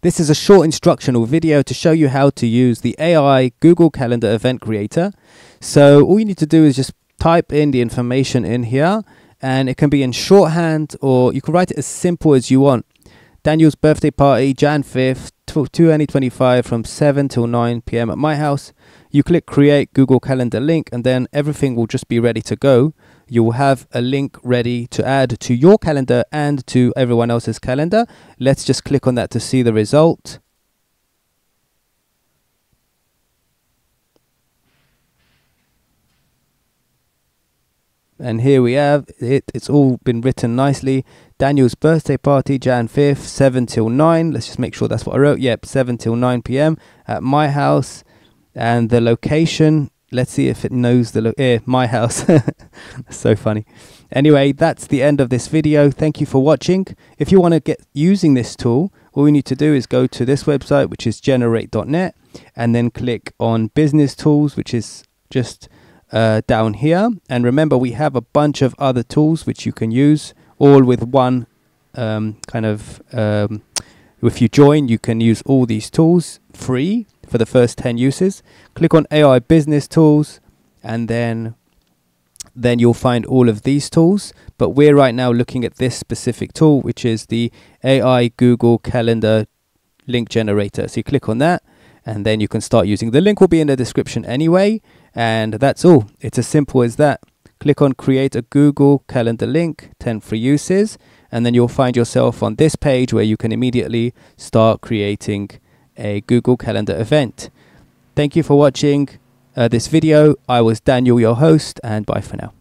This is a short instructional video to show you how to use the AI Google Calendar event creator. So all you need to do is just type in the information in here, and it can be in shorthand or you can write it as simple as you want. Daniel's birthday party, Jan 5th, 2025 from 7 till 9 p.m. at my house. You click create Google Calendar link and then everything will just be ready to go. You will have a link ready to add to your calendar and to everyone else's calendar. Let's just click on that to see the result. And here we have it. It's all been written nicely. Daniel's birthday party, Jan 5th, 7 till 9. Let's just make sure that's what I wrote. Yep, 7 till 9 p.m. at my house. And the location, let's see if it knows the my house. So funny. Anyway, that's the end of this video. Thank you for watching. If you want to get using this tool, all you need to do is go to this website, which is generate.net, and then click on business tools, which is just down here. And remember, we have a bunch of other tools which you can use all with one if you join, you can use all these tools free for the first 10 uses. Click on AI business tools, and then you'll find all of these tools, but we're right now looking at this specific tool, which is the AI Google Calendar link generator. So you click on that and then you can start using. The link will be in the description anyway, and that's all. It's as simple as that. Click on create a Google Calendar link, 10 free uses, and then you'll find yourself on this page where you can immediately start creating a Google Calendar event. Thank you for watching this video. I was Daniel, your host, and bye for now.